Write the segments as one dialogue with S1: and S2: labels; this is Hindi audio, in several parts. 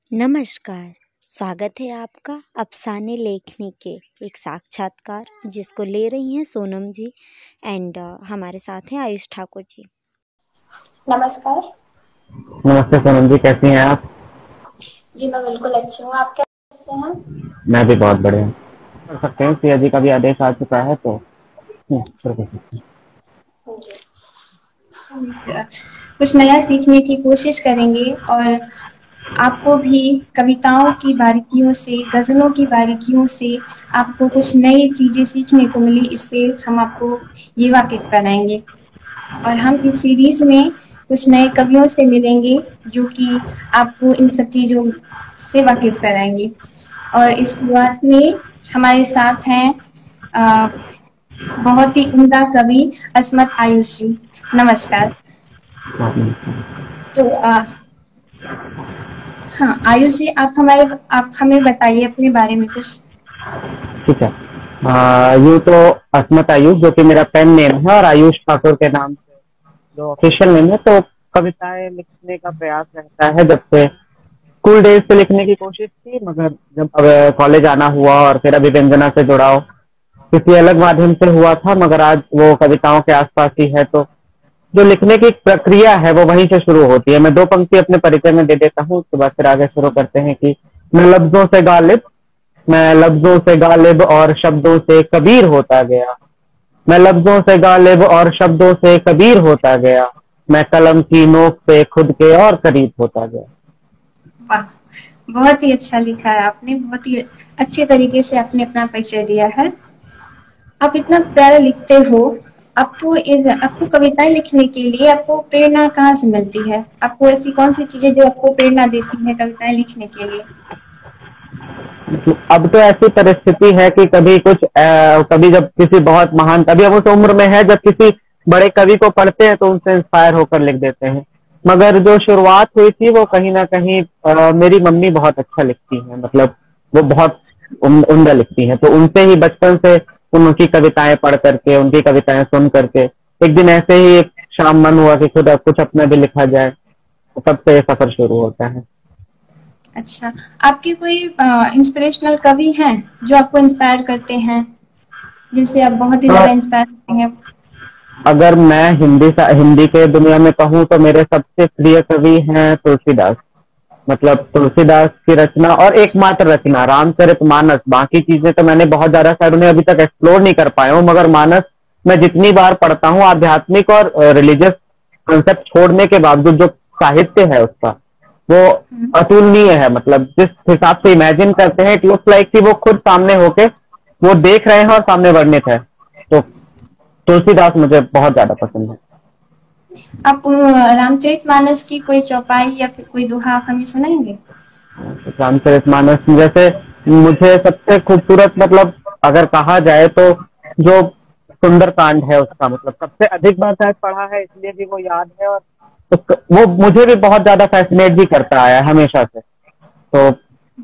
S1: नमस्कार। स्वागत है आपका अफसाने लेखनी के एक साक्षात्कार जिसको ले रही हैं सोनम जी एंड हमारे साथ हैं आयुष ठाकुर जी।
S2: नमस्कार।
S3: नमस्ते सोनम जी, कैसी हैं आप?
S2: जी मैं बिल्कुल अच्छी हूँ। आप कैसे हैं?
S3: मैं भी बहुत बढ़िया। कर सकते हैं, सिया जी का भी आदेश आ चुका है तो शुरू कर सकते हैं।
S2: जी। कुछ नया सीखने की कोशिश करेंगे और आपको भी कविताओं की बारीकियों से, गजलों की बारीकियों से आपको कुछ नई चीजें सीखने को मिली। इससे हम आपको ये वाकिफ कराएंगे और हम इस सीरीज में कुछ नए कवियों से मिलेंगे जो कि आपको इन सब चीजों से वाकिफ कराएंगे। और इस शुरुआत में हमारे साथ हैं बहुत ही उम्दा कवि अस्मत आयुष जी। नमस्कार। तो हाँ आयुष जी, आप हमें बताइए अपने बारे में कुछ।
S3: ठीक है। यूँ तो अस्मत आयुष जो कि मेरा पेन नेम है और आयुष ठाकुर के नाम से जो ऑफिशियल नेम है, तो कविताएं लिखने का प्रयास रहता है। जब से स्कूल डेज से लिखने की कोशिश की, मगर जब अब कॉलेज आना हुआ और फिर अभी व्यंजना से जुड़ाव किसी अलग माध्यम से हुआ था, मगर आज वो कविताओं के आसपास ही है। तो जो लिखने की प्रक्रिया है वो वहीं से शुरू होती है। मैं दो पंक्ति अपने परिचय में दे देता हूँ, उसके बाद फिर आगे शुरू करते हैं कि मैं लफ्जों से गालिब और शब्दों से कबीर होता गया। मैं लफ्जों से गालिब और शब्दों से कबीर होता गया। मैं कलम की नोक पे खुद के और करीब होता गया।
S2: वाह, बहुत ही अच्छा लिखा है आपने। बहुत ही अच्छे तरीके से आपने अपना परिचय दिया है। आप इतना प्यारा लिखते हो। आपको कविताएं लिखने के लिए आपको प्रेरणा कहाँ से मिलती है? आपको ऐसी कौन सी चीजें जो आपको प्रेरणा देती है कविताएं लिखने के लिए?
S3: अब तो ऐसी परिस्थिति है कि कभी जब किसी बहुत महान कभी हम उस उम्र में है जब किसी बड़े कवि को पढ़ते हैं तो उनसे इंस्पायर होकर लिख देते हैं। मगर जो शुरुआत हुई थी वो कहीं ना कहीं मेरी मम्मी बहुत अच्छा लिखती है, मतलब वो बहुत उम्दा लिखती हैं, तो उनसे ही बचपन से उनकी कविताएं पढ़ करके, उनकी कविताएं सुन करके एक दिन ऐसे ही एक शाम मन हुआ कि खुद कुछ अपना भी लिखा जाए, तो तब से ये सफर शुरू होता है।
S2: अच्छा, आपके कोई इंस्पिरेशनल कवि हैं जो आपको इंस्पायर करते हैं, जिनसे आप बहुत ही ज्यादा इंस्पायर होते हैं?
S3: अगर मैं हिंदी के दुनिया में कहूँ तो मेरे सबसे प्रिय कवि हैं तुलसीदास। मतलब तुलसीदास की रचना और एकमात्र रचना रामचरितमानस। बाकी चीजें तो मैंने बहुत ज्यादा शायद उन्हें अभी तक एक्सप्लोर नहीं कर पाया हूँ, मगर मानस मैं जितनी बार पढ़ता हूँ, आध्यात्मिक और रिलीजियस कंसेप्ट छोड़ने के बावजूद जो साहित्य है उसका वो अतुलनीय है। मतलब जिस हिसाब से इमेजिन करते हैं, इट लुक्स लाइक कि वो खुद सामने होके वो देख रहे हैं और सामने वर्णित है। तो तुलसीदास मुझे बहुत ज्यादा पसंद है।
S2: आप रामचरितमानस की कोई चौपाई या फिर कोई दोहा आप हमें सुनाएंगे?
S3: रामचरितमानस जैसे मुझे सबसे खूबसूरत, मतलब अगर कहा जाए तो जो सुंदर कांड है उसका, मतलब सबसे अधिक बार शायद पढ़ा है इसलिए भी वो याद है, और वो मुझे भी बहुत ज्यादा फैसिनेट भी करता आया है हमेशा से। तो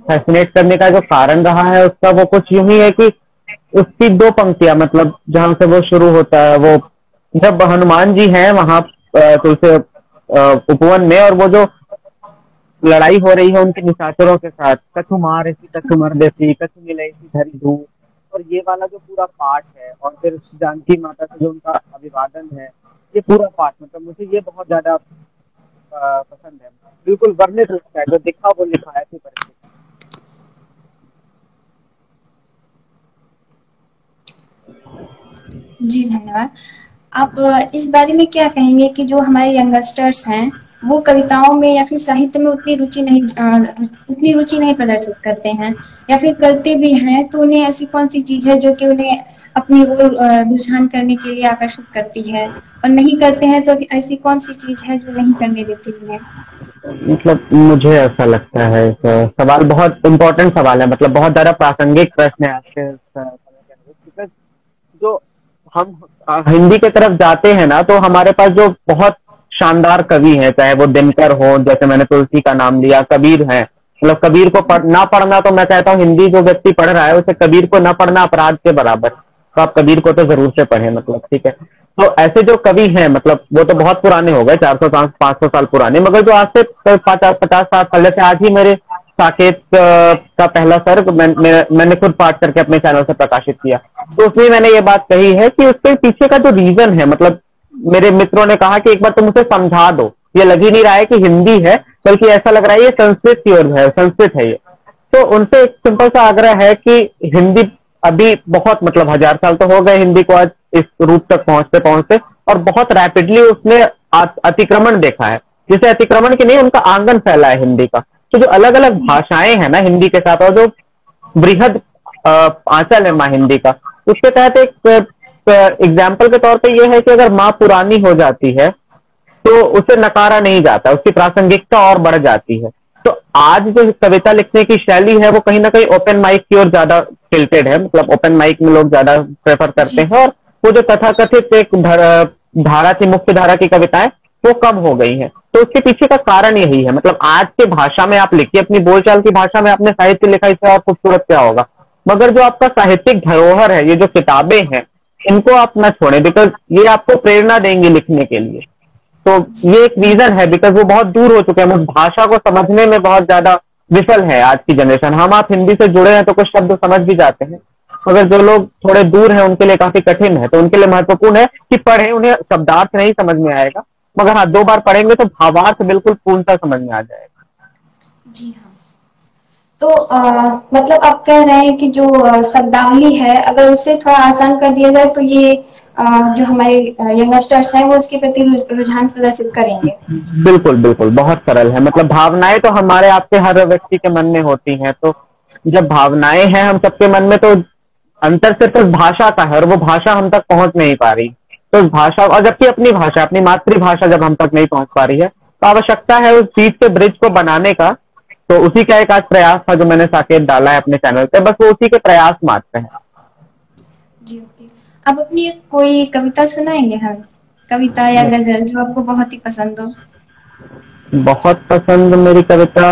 S3: फैसिनेट करने का जो कारण रहा है उसका वो कुछ यूं ही है कि उसकी दो पंक्तियां, मतलब जहां से वो शुरू होता है, वो जब हनुमान जी हैं वहां तुलसी उपवन में, और वो जो लड़ाई हो रही है उनके निशाचरों के साथ, कछु मार ऐसी कछु मर देसी कछु मिले ऐसी धरी धूप, और ये वाला जो पूरा पाठ है, और फिर जानकी माता से जो उनका अभिवादन है, ये पूरा पाठ मतलब मुझे ये बहुत ज्यादा पसंद है। बिल्कुल वर्णित लगता है, जो दिखा वो लिखा है।
S2: जी धन्यवाद। आप इस बारे में क्या कहेंगे कि जो हमारे यंगस्टर्स हैं वो कविताओं में या फिर साहित्य में उतनी रुचि नहीं प्रदर्शित करते हैं, या फिर करते भी हैं तो उन्हें ऐसी कौन सी चीज है जो कि उन्हें अपनी ओर रुझान करने के लिए आकर्षित करती है, और नहीं करते हैं तो ऐसी कौन सी चीज है जो नहीं करने देती उन्हें?
S3: मतलब मुझे ऐसा लगता है सवाल बहुत इम्पोर्टेंट सवाल है, मतलब बहुत ज्यादा प्रासंगिक प्रश्न है आपके समय के अनुरूप। जो हम हिंदी की तरफ जाते हैं ना, तो हमारे पास जो बहुत शानदार कवि हैं, चाहे वो दिनकर हो, जैसे मैंने तुलसी का नाम लिया, कबीर है। मतलब कबीर को ना पढ़ना, तो मैं कहता हूँ हिंदी जो व्यक्ति पढ़ रहा है उसे कबीर को ना पढ़ना अपराध के बराबर। तो आप कबीर को तो जरूर से पढ़ें, मतलब ठीक है। तो ऐसे जो कवि हैं, मतलब वो तो बहुत पुराने हो गए, 400 500 साल पुराने, मगर जो आज से 50 50 साल पहले से आज ही मेरे साकेत का पहला सर्ग मैंने खुद पाठ करके अपने चैनल से प्रकाशित किया। तो उसमें मैंने ये बात कही है कि उसके पीछे का जो रीजन है, मतलब मेरे मित्रों ने कहा कि एक बार तुम उसे समझा दो, ये लग ही नहीं रहा है कि हिंदी है, बल्कि ऐसा लग रहा है ये संस्कृत की ओर है, संस्कृत है ये। तो उनसे एक सिंपल सा आग्रह है कि हिंदी अभी बहुत, मतलब 1000 साल तो हो गए हिंदी को आज इस रूप तक पहुंचते पहुंचते, और बहुत रैपिडली उसने अतिक्रमण देखा है, जिसे अतिक्रमण की नहीं, उनका आंगन फैला है हिंदी का। तो जो अलग अलग भाषाएं हैं ना हिंदी के साथ, और जो बृहद आंचल है माँ हिंदी का, उसके तहत एक एग्जाम्पल के तौर पे ये है कि अगर माँ पुरानी हो जाती है तो उसे नकारा नहीं जाता, उसकी प्रासंगिकता और बढ़ जाती है। तो आज जो कविता लिखने की शैली है वो कहीं ना कहीं ओपन माइक की ओर ज्यादा टिल्टेड है, मतलब ओपन माइक में लोग ज्यादा प्रेफर करते हैं, और वो जो तथाकथित एक धारा की, मुख्य धारा की कविताएं वो कम हो गई है। तो उसके पीछे का कारण यही है, मतलब आज के भाषा में आप लिखिए, अपनी बोलचाल की भाषा में आपने साहित्य लिखा, इससे और खूबसूरत क्या होगा। मगर जो आपका साहित्यिक धरोहर है, ये जो किताबें हैं, इनको आप न छोड़ें, बिकॉज ये आपको प्रेरणा देंगी लिखने के लिए। तो ये एक रीजन है, बिकॉज वो बहुत दूर हो चुके हैं, उस भाषा को समझने में बहुत ज्यादा विफल है आज की जनरेशन। हम आप हिंदी से जुड़े हैं तो कुछ शब्द समझ भी जाते हैं, मगर जो लोग थोड़े दूर हैं उनके लिए काफी कठिन है। तो उनके लिए महत्वपूर्ण है कि पढ़ें, उन्हें शब्दार्थ नहीं समझ में आएगा, मगर हाँ 2 बार पढ़ेंगे तो भावार्थ बिल्कुल पूर्णतः समझ में आ जाएगा।
S2: जी हाँ। तो मतलब आप कह रहे हैं कि जो शब्दावली है, अगर उसे थोड़ा आसान कर दिया जाए तो ये जो हमारे यंगस्टर्स हैं वो इसके प्रति रुझान प्रदर्शित करेंगे।
S3: बिल्कुल बिल्कुल, बहुत सरल है। मतलब भावनाएं तो हमारे आपके हर व्यक्ति के मन में होती हैं, तो जब भावनाएं हैं हम सबके मन में, तो अंतर सिर्फ उस भाषा का है, और वो भाषा हम तक पहुंच नहीं पा रही। तो उस भाषा, और जबकि अपनी भाषा, अपनी मातृभाषा जब हम तक नहीं पहुंच पा रही है, तो आवश्यकता है उस बीच के ब्रिज को बनाने का। तो उसी का एक आज प्रयास था जो मैंने साकेत डाला है अपने चैनल पे, बस वो उसी के प्रयास मात्र हैं।
S2: जी ओके। आप अपनी कोई कविता सुनाएंगे हमें, कविता या गजल जो आपको बहुत ही पसंद हो?
S3: बहुत पसंद मेरी कविता,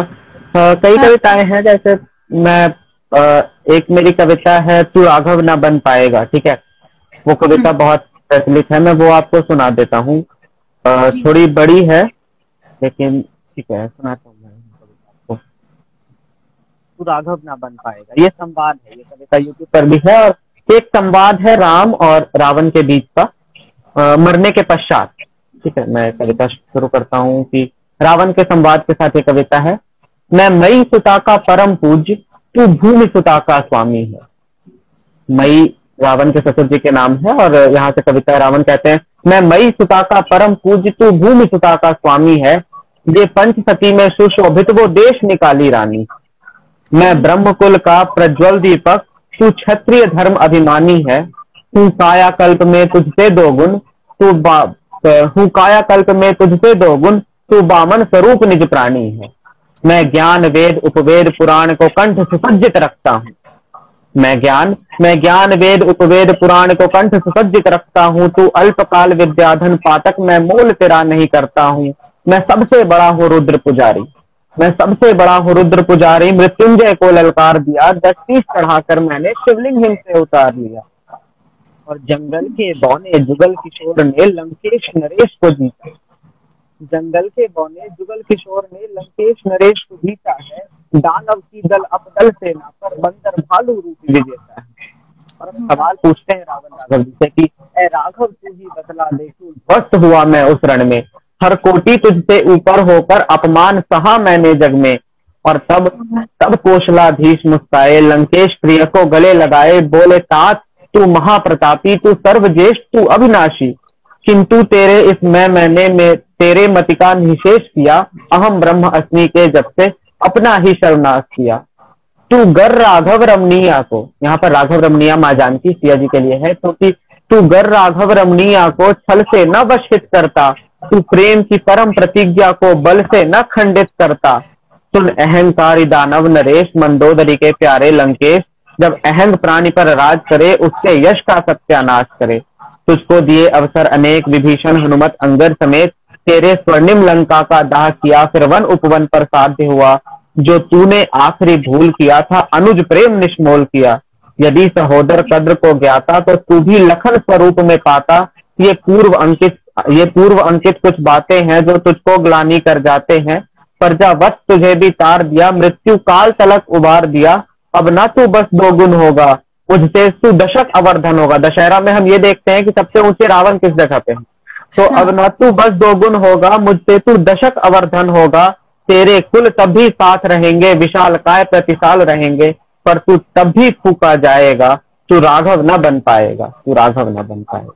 S3: कई कविताएं हैं। जैसे मैं एक मेरी कविता है तू राघव ना बन पाएगा, ठीक है, वो कविता बहुत प्रचलित है, मैं वो आपको सुना देता हूँ। थोड़ी बड़ी है लेकिन ठीक है, सुनाता हूँ मैं कविता आपको। तू राघव ना बन पाएगा, ये संवाद है, ये कविता यूट्यूब पर भी है, और एक संवाद है राम और रावण के बीच का, मरने के पश्चात। ठीक है, मैं कविता शुरू करता हूँ कि रावण के संवाद के साथ ये कविता है। मैं मई सुता का परम पूज्य, तू भूमि सुता का स्वामी है। मई रावण के ससुर जी के नाम है, और यहाँ से कविता रावण कहते हैं, मैं मई सुता का परम पूज्य, तू भूमि सुता का स्वामी है। ये पंचसती में सुशोभित वो देश निकाली रानी। मैं ब्रह्म कुल का प्रज्वल दीपक, तू क्षत्रिय धर्म अभिमानी है। तू काया कल्प में तुझसे 2 गुण, हूँ काया कल्प में तुझसे 2 गुण, तू बामन स्वरूप निज प्राणी है। मैं ज्ञान वेद उपवेद पुराण को कंठ सुसज्जित रखता हूँ। मैं ज्ञान वेद उपवेद पुराण को कंठ सुसज्जित रखता हूँ। तू अल्पकाल विद्याधन पातक, मैं मोल तेरा नहीं करता हूँ। मैं सबसे बड़ा हूँ रुद्र पुजारी, मैं सबसे बड़ा हूँ रुद्र पुजारी। मृत्युंजय को ललकार दिया, 10 चढ़ाकर मैंने शिवलिंग हिम से उतार लिया। और जंगल के बौने जुगल किशोर ने लंकेश नरेश को जीता। जंगल के बौने जुगल किशोर ने लंकेश नरेश को जीता है। दानव की दल अपदल सेना पर बंदर भालू रूप विजेता है। और सवाल पूछते हैं राघव जी से कि ए राघव तू ही बतला दे, तू ध्वस्त हुआ मैं उस रण में। हर कोटि तुझसे ऊपर होकर अपमान सहा मैंने जग में। और तब कौशलाधीश मुस्काए, लंकेश प्रिय को गले लगाए। बोले तात तू महाप्रतापी, तू सर्वज्येष्ठ, तू अविनाशी। किंतु तेरे इस मैंने में तेरे मति का निषेध किया। अहम ब्रह्म अस्मि के जब से अपना ही सर्वनाश किया। तू गर राघव रमणीया को, यहाँ पर राघव रमणीया माँ जानकी सिया जी के लिए है, तो कि तू गर राघव रमणीया को छल से न वशित करता। तू प्रेम की परम प्रतिज्ञा को बल से न खंडित करता। सुन अहंकारी दानव नरेश, मंदोदरी के प्यारे लंकेश। जब अहंग प्राणी पर राज करे, उसके यश का सत्यानाश करे। तुझको दिए अवसर अनेक विभीषण हनुमत अंगद समेत। तेरे स्वर्णिम लंका का दाह किया, फिर वन उपवन पर साध्य हुआ। जो तूने आखिरी भूल किया था, अनुज प्रेम निष्मोल किया। यदि सहोदर कद्र को ज्ञाता, तो तू भी लखन स्वरूप में पाता। ये पूर्व अंकित कुछ बातें हैं जो तुझको ग्लानि कर जाते हैं। प्रजावत तुझे भी तार दिया, मृत्यु काल तलक उबार दिया, अब ना तू बस दो गुण होगा, मुझसे तू दशक अवर्धन होगा। दशहरा में हम ये देखते हैं कि सबसे ऊंचे रावण किस जगह पे है। तो अब ना तू बस दो गुण होगा, मुझसे तू दशक अवर्धन होगा, तेरे कुल तभी साथ रहेंगे, विशाल काय प्रतिशाल रहेंगे, पर तू तभी फूका जाएगा, तू राघव न बन पाएगा, तू राघव न बन पाएगा।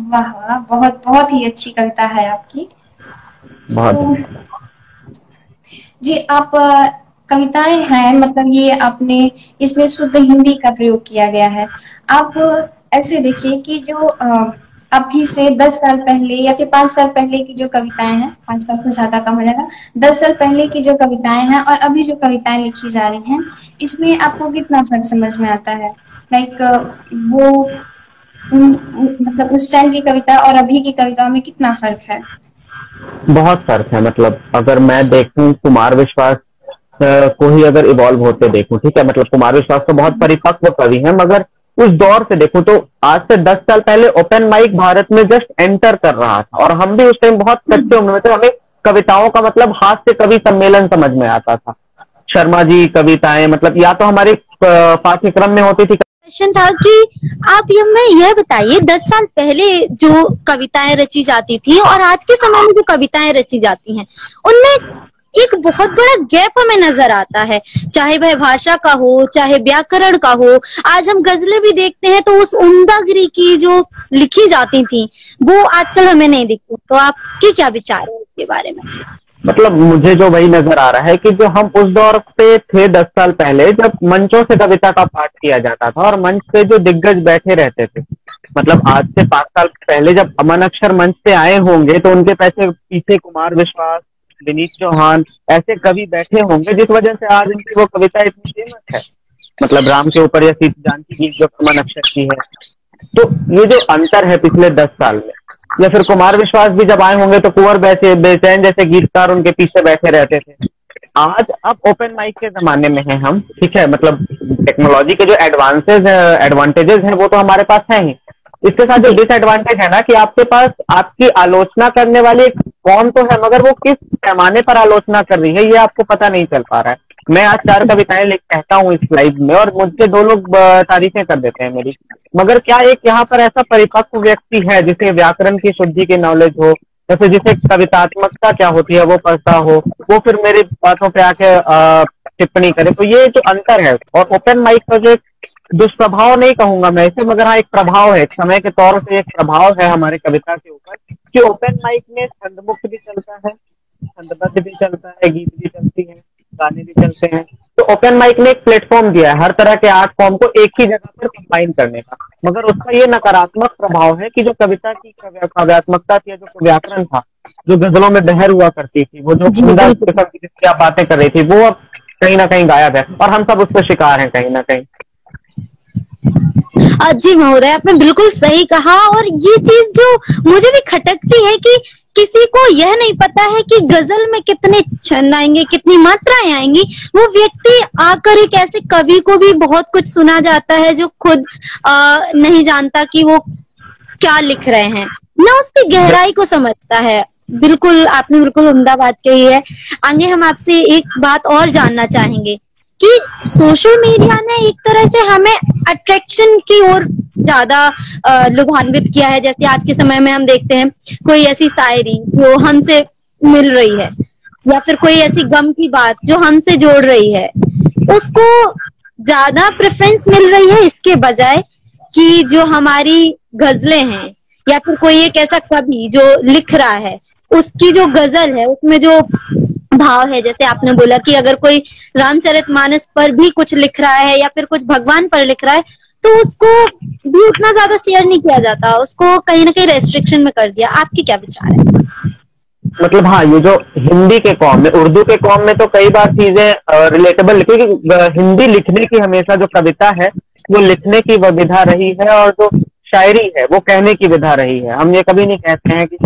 S2: वाह, बहुत बहुत ही अच्छी कविता है आपकी।
S3: बहुत
S2: तो जी, आप कविताएं हैं, मतलब ये आपने इसमें शुद्ध हिंदी का प्रयोग किया गया है। आप ऐसे देखिए कि जो अभी से 10 साल पहले या फिर 5 साल पहले की जो कविताएं हैं, 5 साल से ज्यादा कम हो जाएगा, 10 साल पहले की जो कविताएं हैं और अभी जो कविताएं लिखी जा रही हैं, इसमें आपको कितना फर्क समझ में आता है? लाइक वो मतलब उस टाइम की कविता और अभी की कविताओं में कितना फर्क है?
S3: बहुत फर्क है। मतलब अगर मैं देखूं कुमार विश्वास को ही अगर इवॉल्व होते देखूं, ठीक है, मतलब कुमार विश्वास तो बहुत परिपक्व कवि है, मगर उस दौर से देखूं तो आज से 10 साल पहले ओपन माइक भारत में जस्ट एंटर कर रहा था और हम भी उस टाइम बहुत कच्चे उम्र में थे। हमें कविताओं का मतलब हास्य कवि सम्मेलन समझ में आता था। शर्मा जी कविताएं मतलब या तो हमारे पाठ्यक्रम में होती थी।
S1: क्वेश्चन था कि आप हमें यह बताइए 10 साल पहले जो कविताएं रची जाती थी और आज के समय में जो कविताएं रची जाती हैं, उनमें एक बहुत बड़ा गैप हमें नजर आता है, चाहे वह भाषा का हो, चाहे व्याकरण का हो। आज हम गजलें भी देखते हैं तो उस उम्दागिरी की जो लिखी जाती थी वो आजकल हमें नहीं दिखती। तो आपके क्या विचार है इसके बारे में?
S3: मतलब मुझे जो वही नजर आ रहा है कि जो हम उस दौर पे थे 10 साल पहले, जब मंचों से कविता का पाठ किया जाता था और मंच पे जो दिग्गज बैठे रहते थे, मतलब आज से 5 साल पहले जब अमन अक्षर मंच पे आए होंगे तो उनके पीछे कुमार विश्वास, विनीत चौहान ऐसे कवि बैठे होंगे जिस वजह से आज उनकी वो कविता इतनी फेमस है। मतलब राम के ऊपर या सीता जानकी गीत जो अमन अक्षर की है। तो ये जो अंतर है पिछले 10 साल में, या फिर कुमार विश्वास भी जब आए होंगे तो कुंवर बेचैन जैसे गीतकार उनके पीछे बैठे रहते थे। आज अब ओपन माइक के जमाने में है हम, ठीक है, मतलब टेक्नोलॉजी के जो एडवांटेजेस हैं वो तो हमारे पास है ही, इसके साथ जो डिसएडवांटेज है ना कि आपके पास आपकी आलोचना करने वाली कौन तो है, मगर वो किस पैमाने पर आलोचना कर रही है ये आपको पता नहीं चल पा रहा है। मैं आज 4 कविताएं लिख कहता हूँ इस लाइव में और मुझसे 2 लोग तारीफें कर देते हैं मेरी, मगर क्या एक यहाँ पर ऐसा परिपक्व व्यक्ति है जिसे व्याकरण की शुद्धि की नॉलेज हो या फिर जिसे कवितात्मकता क्या होती है वो पता हो, वो फिर मेरी बातों पे आके टिप्पणी करे? तो ये जो अंतर है, और ओपन माइक का जो दुष्प्रभाव नहीं कहूंगा मैं इसे, मगर हाँ एक प्रभाव है, एक समय के तौर से एक प्रभाव है हमारे कविता के ऊपर कि ओपन माइक में छंदमुक्त भी चलता है, छंदबद्ध भी चलता है, गीत भी चलती है, गाने भी चलते हैं। तो ओपन माइक ने एक प्लेटफॉर्म दिया है हर तरह के आर्ट फॉर्म को एक ही जगह पर कंबाइन करने का, मगर उसका ये नकारात्मक प्रभाव है कि जो कविता की काव्यात्मकता थी, जो व्याकरण था, जो गजलों में बहर हुआ करती थी, वो जो जिसकी आप बातें कर रही थी, वो अब कहीं ना कहीं गायब है और हम सब उसके शिकार हैं कहीं ना कहीं।
S1: जी महोदय, आपने बिल्कुल सही कहा। और ये चीज जो मुझे भी खटकती है कि किसी को यह नहीं पता है कि गजल में कितने छंद आएंगे, कितनी मात्राएं आएंगी। वो व्यक्ति आकर एक ऐसे कवि को भी बहुत कुछ सुना जाता है जो खुद नहीं जानता कि वो क्या लिख रहे हैं, ना उसकी गहराई को समझता है। बिल्कुल, आपने बिल्कुल उम्दा बात कही है। आगे हम आपसे एक बात और जानना चाहेंगे कि सोशल मीडिया ने एक तरह से हमें अट्रैक्शन की ओर ज्यादा लुभान्वित किया है। जैसे आज के समय में हम देखते हैं कोई ऐसी शायरी जो हमसे मिल रही है या फिर कोई ऐसी गम की बात जो हमसे जोड़ रही है, उसको ज्यादा प्रेफरेंस मिल रही है इसके बजाय कि जो हमारी गजलें हैं या फिर कोई एक ऐसा कवि जो लिख रहा है उसकी जो गजल है उसमें जो भाव है। जैसे आपने बोला कि अगर कोई रामचरितमानस पर भी कुछ लिख रहा है या फिर कुछ भगवान पर लिख रहा है तो उसको भी उतना ज्यादा शेयर नहीं किया जाता, उसको कहीं ना कहीं रेस्ट्रिक्शन में कर दिया। आपके क्या विचार है?
S3: मतलब हाँ, ये जो हिंदी के कॉम में, उर्दू के कॉम में तो कई बार चीजें रिलेटेबल लिखी, क्योंकि हिंदी लिखने की हमेशा जो कविता है वो लिखने की विधा रही है और जो शायरी है वो कहने की विधा रही है। हम ये कभी नहीं कहते हैं कि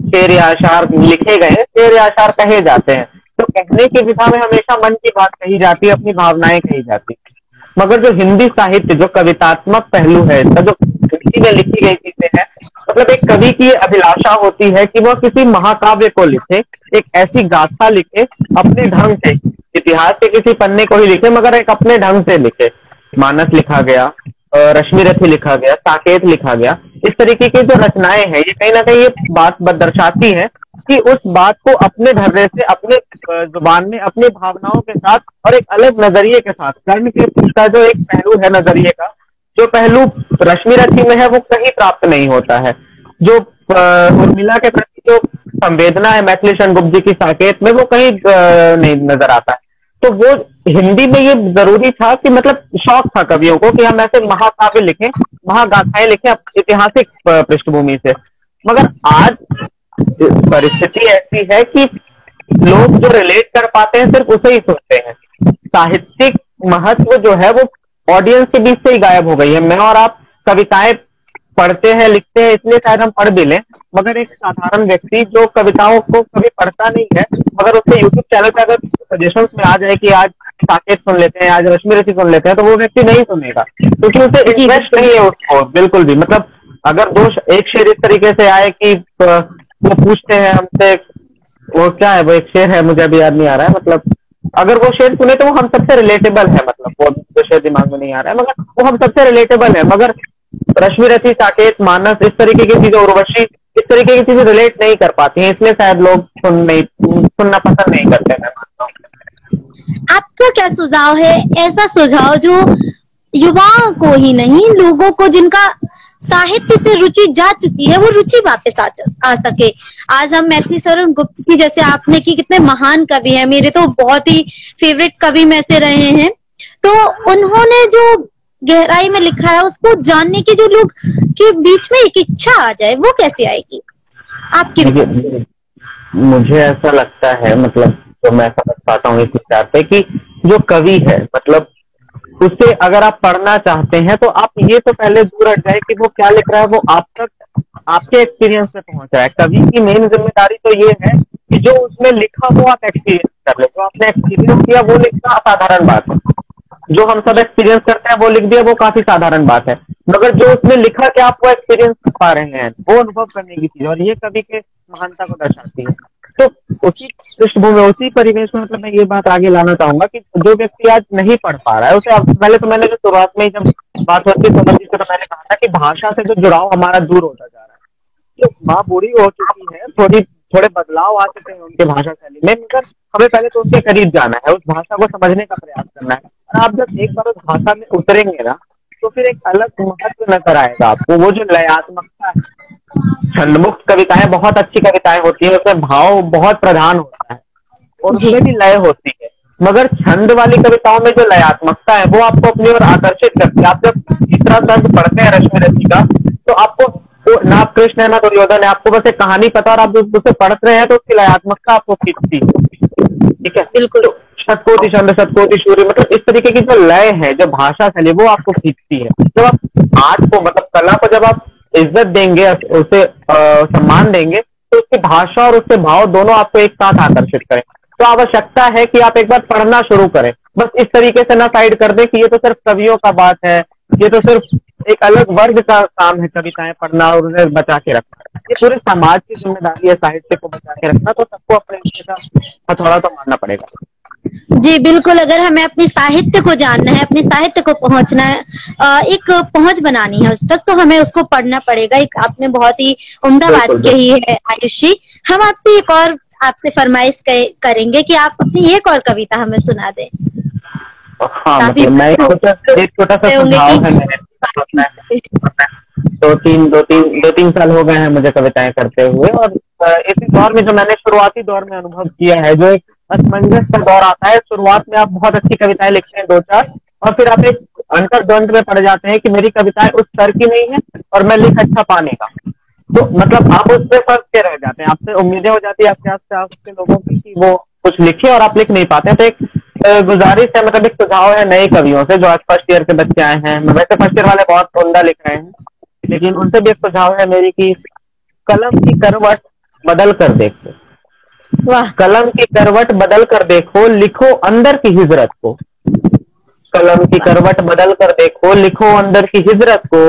S3: शेर या अशार लिखे गए, शेर या अशार कहे जाते हैं। तो कहने की विधा में हमेशा मन की बात कही जाती है, अपनी भावनाएं कही जाती है। मगर जो हिंदी साहित्य जो कवितात्मक पहलू है इसका, जो हिंदी में लिखी गई चीजें हैं। मतलब एक कवि की अभिलाषा होती है कि वह किसी महाकाव्य को लिखे, एक ऐसी गाथा लिखे अपने ढंग से, इतिहास के किसी पन्ने को ही लिखे मगर एक अपने ढंग से लिखे। मानस लिखा गया, रश्मिरथी लिखा गया, साकेत लिखा गया। इस तरीके की जो रचनाएं हैं ये कहीं ना कहीं ये बात दर्शाती है कि उस बात को अपने ढर्रे से, अपने जुबान में, अपनी भावनाओं के साथ और एक अलग नजरिए के साथ, कर्ण के का जो एक पहलू है नजरिए का, जो पहलू रश्मिरथी में है वो कहीं प्राप्त नहीं होता है। जो उर्मिला के प्रति जो संवेदना है मैथिली शरणगुप्त जी की साकेत में वो कहीं नहीं नजर आता है। तो वो हिंदी में ये जरूरी था कि मतलब शौक था कवियों को कि हम ऐसे महाकाव्य लिखें, महागाथाएं लिखें ऐतिहासिक पृष्ठभूमि से। मगर आज परिस्थिति ऐसी है कि लोग जो रिलेट कर पाते हैं सिर्फ उसे ही सोचते हैं। साहित्यिक महत्व जो है वो ऑडियंस के बीच से ही गायब हो गई है। मैं और आप कविताएं पढ़ते हैं, लिखते हैं, इसलिए शायद हम पढ़ भी लें, मगर एक साधारण व्यक्ति जो कविताओं को कभी पढ़ता नहीं है, मगर उसके यूट्यूब चैनल पे अगर सजेशंस में आ जाए कि आज साकेत सुन लेते हैं, आज रश्मिरथी सुन लेते हैं, तो वो व्यक्ति नहीं सुनेगा क्योंकि उसे इंटरेस्ट नहीं है उसको बिल्कुल भी। मतलब अगर एक शेर इस तरीके से आए कि वो पूछते हैं हमसे, वो क्या है, वो एक शेर है मुझे अभी याद नहीं आ रहा है, मतलब अगर वो शेर सुने तो वो हम सबसे रिलेटेबल है, मतलब वो तो शेर दिमाग में नहीं आ रहा है मगर वो हम सबसे रिलेटेबल है। मगर रश्मिरथी, साकेत, मानस, इस तरीके की चीजें, उर्वशी, इस तरीके की चीजें रिलेट नहीं कर पाती हैं, इसलिए शायद लोग सुनना पसंद नहीं करते। मैं मानता हूँ।
S1: आपका क्या सुझाव है, ऐसा सुझाव जो युवाओं को ही नहीं, लोगों को जिनका साहित्य से रुचि जा चुकी है वो रुचि वापस आ सके। आज हम मैथिली शरण गुप्त की, जैसे आपने की, कितने महान कवि हैं, मेरे तो बहुत ही फेवरेट कवि में से रहे हैं, तो उन्होंने जो गहराई में लिखा है उसको जानने की जो लोग के बीच में एक इच्छा आ जाए वो कैसे आएगी आपके विचार?
S3: मुझे ऐसा लगता है, मतलब तो मैं समझ पाता हूँ इस विचार से कि जो कवि है मतलब उसे अगर आप पढ़ना चाहते हैं तो आप ये तो पहले दूर हट जाए कि वो क्या लिख रहा है, वो आप तक आपके एक्सपीरियंस में पहुंच रहा है। कवि की मेन जिम्मेदारी तो ये है कि जो उसमें लिखा वो आप एक्सपीरियंस कर ले। तो आपने एक्सपीरियंस किया वो लिखना असाधारण बात है, जो हम सब एक्सपीरियंस करते हैं वो लिख दिया वो काफी साधारण बात है, मगर जो उसमें लिखा कि आप वो एक्सपीरियंस कर पा रहे हैं वो अनुभव करने की चीज, और ये कवि के महानता को दर्शाती है। तो उसी पृष्ठभूमि, उसी परिवेश में मतलब मैं ये बात आगे लाना चाहूंगा कि जो व्यक्ति आज नहीं पढ़ पा रहा है उसे, पहले तो मैंने जो शुरुआत में जब बात होती है समझ तो मैंने कहा था कि भाषा से जो जुड़ाव हमारा दूर होता जा रहा है। तो माँ बूढ़ी हो चुकी है, थोड़े बदलाव आ चुके हैं उनके भाषा शैली में, मगर हमें पहले तो उनके करीब जाना है, उस भाषा को समझने का प्रयास करना है। और आप जब एक बार उस भाषा में उतरेंगे ना तो फिर एक अलग महत्व नजर आएगा आपको। वो जो लयात्मकता है, छंदमुक्त कविताएं बहुत अच्छी कविताएं होती है, उसमें भाव बहुत प्रधान होता है और उसमें भी लय होती है, मगर छंद वाली कविताओं में जो लयात्मकता है वो आपको अपनी ओर आकर्षित करती है। आप जब तीसरा छंद पढ़ते हैं रश्मिरथी का तो आपको ना कृष्ण है ना दुर्योधन है, आपको बस एक कहानी पता और आप उसे पढ़ रहे हैं तो उसकी लयात्मकता आपको खींचती है। ठीक है, बिल्कुल। शतकोटि छंद, शतकोटि सूर्य, मतलब इस तरीके की जो लय है, जो भाषा शैली, वो आपको खींचती है। जब आप आर्ट को, मतलब कला को जब आप इज्जत देंगे, उसे सम्मान देंगे, तो उसकी भाषा और उसके भाव दोनों आपको एक साथ आकर्षित करें। तो आवश्यकता है कि आप एक बार पढ़ना शुरू करें, बस इस तरीके से ना साइड कर दें कि ये तो सिर्फ कवियों का बात है, ये तो सिर्फ एक अलग वर्ग का काम है कविताएं पढ़ना और उन्हें बचा के रखना। ये पूरे समाज की जिम्मेदारी है साहित्य को बचा के रखना, तो सबको अपने हिस्से का हथौड़ा तो मारना पड़ेगा।
S1: जी बिल्कुल, अगर हमें अपने साहित्य को जानना है, अपने साहित्य को पहुंचना है, एक पहुंच बनानी है उस तक, तो हमें उसको पढ़ना पड़ेगा। एक आपने बहुत ही उम्दा बात कही है आयुष जी। हम आपसे एक और आपसे फरमाइश करेंगे कि आप अपनी एक और कविता हमें सुना दें।
S3: हाँ, मतलब मैं एक छोटा सा सुझाव है मेरे, दो तीन साल हो गए हैं मुझे कविताएं करते हुए, और इसी दौर में जो मैंने शुरुआती दौर में अनुभव किया है, जो एक असमंजस का दौर आता है। शुरुआत में आप बहुत अच्छी कविताएं लिखते हैं 2-4, और फिर आप एक अंतर्द्वंद में पड़ जाते हैं कि मेरी कविताएं उस स्तर की नहीं है और मैं लिख अच्छा पाने का, तो मतलब आप उससे फंस के रह जाते हैं। आपसे उम्मीदें हो जाती है आपके आस के लोगों की कि वो कुछ लिखे और आप लिख नहीं पाते। तो एक गुजारिश है, मतलब एक सुझाव है नए कवियों से जो आज फर्स्ट ईयर के बच्चे आए हैं। वैसे फर्स्ट ईयर वाले बहुत उम्दा लिख रहे हैं, लेकिन उनसे भी एक सुझाव है मेरी कि कलम की करवट बदल कर देखो, कलम की करवट बदल कर देखो, लिखो अंदर की हिजरत को। कलम की करवट बदल कर देखो, लिखो अंदर की हिजरत को,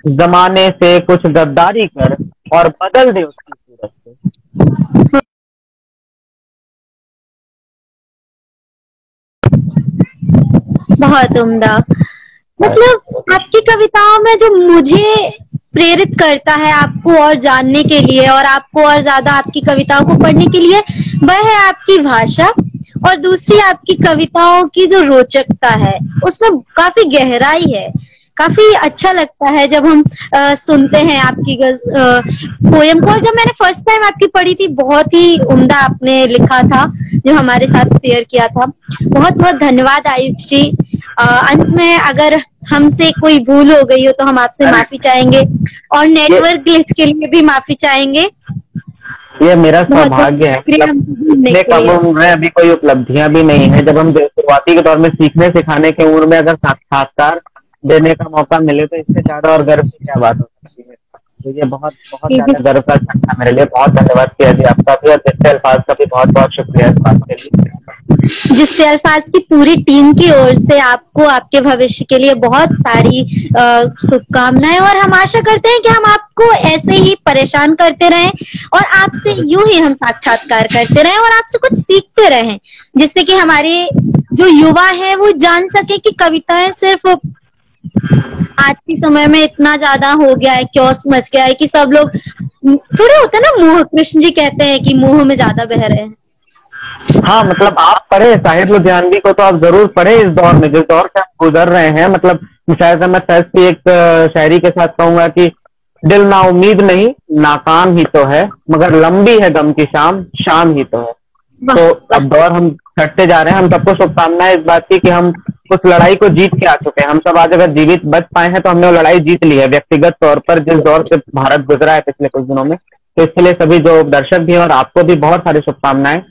S3: जमाने से कुछ गद्दारी कर और बदल दे उसकी सूरत से।
S1: बहुत उम्दा। मतलब आपकी कविताओं में जो मुझे प्रेरित करता है आपको और जानने के लिए और आपको और ज्यादा आपकी कविताओं को पढ़ने के लिए, वह है आपकी भाषा और दूसरी आपकी कविताओं की जो रोचकता है, उसमें काफी गहराई है। काफी अच्छा लगता है जब हम सुनते हैं आपकी पोयम को। और जब मैंने फर्स्ट टाइम आपकी पढ़ी थी, बहुत ही उम्दा आपने लिखा था जो हमारे साथ शेयर किया था। बहुत बहुत धन्यवाद आयुष जी। अंत में अगर हमसे कोई भूल हो गई हो तो हम आपसे माफी चाहेंगे और नेटवर्क ग्लिच के लिए भी माफी चाहेंगे।
S3: ये मेरा सौभाग्य है। इतने कम उम्र में अभी कोई उपलब्धियां भी नहीं है। जब हम शुरुआती के दौर में सीखने सिखाने की उम्र में अगर साक्षात्कार देने का मौका मिले तो इससे ज्यादा और गर्व की क्या बात हो सकती है। तो ये बहुत बहुत ज्यादा गर्व का क्षण था मेरे लिए। बहुत धन्यवाद किया जी आपका भी और जिस्टे अल्फाज का भी बहुत बहुत शुक्रिया इस बात के लिए।
S1: जिस्टे अल्फाज की पूरी टीम की ओर से आपको आपके भविष्य के लिए बहुत सारी शुभकामनाएं और हम आशा करते हैं कि हम आपको ऐसे ही परेशान करते रहें और आपसे यूं ही हम साक्षात्कार करते रहें और आपसे कुछ सीखते रहें, जिससे कि हमारे जो युवा है वो जान सके कि कविताएं सिर्फ आज के समय में इतना ज्यादा हो गया है, क्यों मच गया है कि सब लोग थोड़े होते हैं ना मोह, कृष्ण जी कहते हैं कि मोह में ज्यादा बह रहे हैं।
S3: हाँ, मतलब आप पढ़े साहिर लुधियानवी को तो आप जरूर पढ़े इस दौर में, जिस दौर से हम गुजर रहे हैं। मतलब शायद मैं फैज की एक शायरी के साथ कहूंगा कि दिल ना उम्मीद नहीं नाकाम ही तो है, मगर लंबी है गम की शाम शाम ही तो है। तो अब दौर हम छटते जा रहे हैं। हम सबको शुभकामनाएं इस बात की कि हम उस लड़ाई को जीत के आ चुके हैं। हम सब आज अगर जीवित बच पाए हैं तो हमने वो लड़ाई जीत ली है व्यक्तिगत तौर पर, जिस दौर से भारत गुजरा है पिछले कुछ दिनों में। तो इसके लिए सभी जो दर्शक भी हैं और आपको भी बहुत सारी शुभकामनाएं,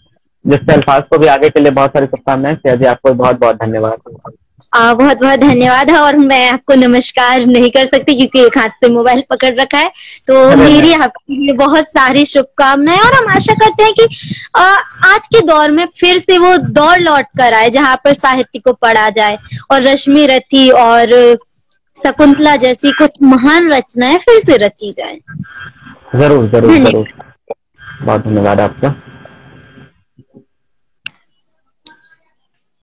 S3: जिससे अल्फाज को भी आगे के लिए बहुत सारी शुभकामनाएं। जी आपको बहुत बहुत धन्यवाद।
S1: बहुत बहुत धन्यवाद है। और मैं आपको नमस्कार नहीं कर सकती क्योंकि एक हाथ से मोबाइल पकड़ रखा है। तो मेरी आपके लिए बहुत सारी शुभकामनाएं और हम आशा करते हैं कि आज के दौर में फिर से वो दौर लौट कर आए जहाँ पर साहित्य को पढ़ा जाए और रश्मि रथी और शकुंतला जैसी कुछ महान रचनाएं फिर से रची जाए।
S3: जरूर जरूर जरूर। बहुत धन्यवाद आपका।